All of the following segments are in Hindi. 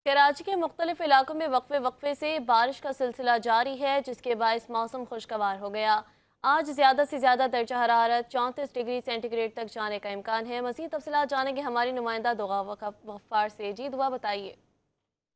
कराची के मुख्तलिफ इलाकों में वक्फे वक्फे से बारिश का सिलसिला जारी है, जिसके बायस मौसम खुशगवार हो गया। आज ज़्यादा से ज़्यादा दर्जा हरारत 34 डिग्री सेंटीग्रेड तक जाने का इम्कान है। मज़ीद तफसीलात जानेंगे हमारी नुमाइंदा दुआ गफ्फार से। जी दुआ, बताइए।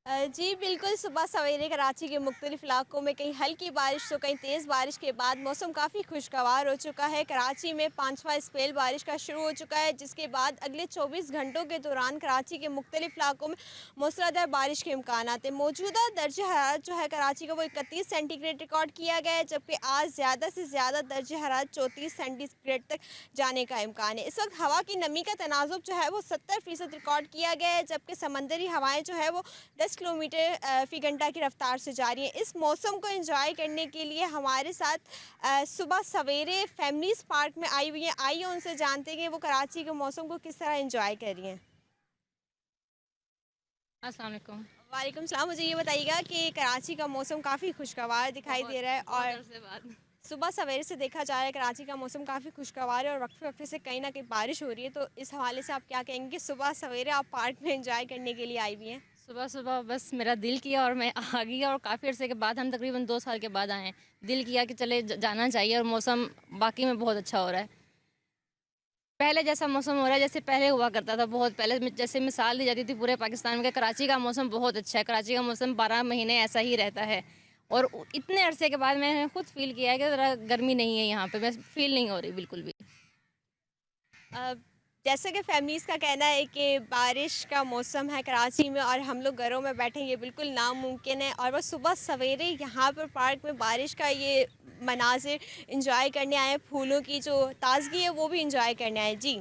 जी बिल्कुल, सुबह सवेरे कराची के मुख्तलिफ इलाकों में कहीं हल्की बारिश तो कहीं तेज़ बारिश के बाद मौसम काफ़ी खुशगवार हो चुका है। कराची में 5वां स्पेल बारिश का शुरू हो चुका है, जिसके बाद अगले 24 घंटों के दौरान कराची के मुख्तलिफ इलाकों में मूसलाधार बारिश के इम्कान हैं। मौजूदा दर्जा हरारत जो है कराची का वो 31 सेंटीग्रेड रिकॉर्ड किया गया है, जबकि आज ज़्यादा से ज़्यादा दर्जा हरारत 34 सेंटीग्रेड तक जाने का इम्कान है। इस वक्त हवा की नमी का तनाजुब जो है वो 70% रिकॉर्ड किया गया है, जबकि समंदरी हवाएँ जो है वो 10 किलोमीटर फ़ी घंटा की रफ्तार से जा रही है। इस मौसम को एंजॉय करने के लिए हमारे साथ सुबह सवेरे फैमिलीज़ पार्क में आई हुई हैं। आइए उनसे जानते हैं कि वो कराची के मौसम को किस तरह एंजॉय कर रही हैं। अस्सलाम वालेकुम। वालेकुम सलाम। मुझे ये बताइएगा कि कराची का मौसम काफ़ी खुशगवार दिखाई दे रहा है बहुत और अरसे बाद। सुबह सवेरे से देखा जा रहा है कराची का मौसम काफ़ी खुशगवार है और वक्फे वक्फे से कहीं ना कहीं बारिश हो रही है। तो इस हवाले से आप क्या कहेंगे कि सुबह सवेरे आप पार्क में एंजॉय करने के लिए आई हुई हैं? सुबह-सुबह बस मेरा दिल किया और मैं आ गई और काफ़ी अरसे के बाद हम तकरीबन 2 साल के बाद आए हैं। दिल किया कि चले जाना चाहिए और मौसम वाक़ई में बहुत अच्छा हो रहा है। पहले जैसा मौसम हो रहा है जैसे पहले हुआ करता था, बहुत पहले जैसे मिसाल दी जाती थी पूरे पाकिस्तान में कि कराची का मौसम बहुत अच्छा है। कराची का मौसम 12 महीने ऐसा ही रहता है और इतने अरसे के बाद मैंने खुद फ़ील किया है कि ज़रा गर्मी नहीं है यहाँ पे, बस फ़ील नहीं हो रही बिल्कुल भी। अ, जैसे कि फैमिलीज़ का कहना है कि बारिश का मौसम है कराची में और हम लोग घरों में बैठे ये बिल्कुल नामुमकिन है, और वो सुबह सवेरे यहाँ पर पार्क में बारिश का ये मनाज़िर इंजॉय करने आए हैं। फूलों की जो ताज़गी है वो भी इंजॉय करने आए। जी।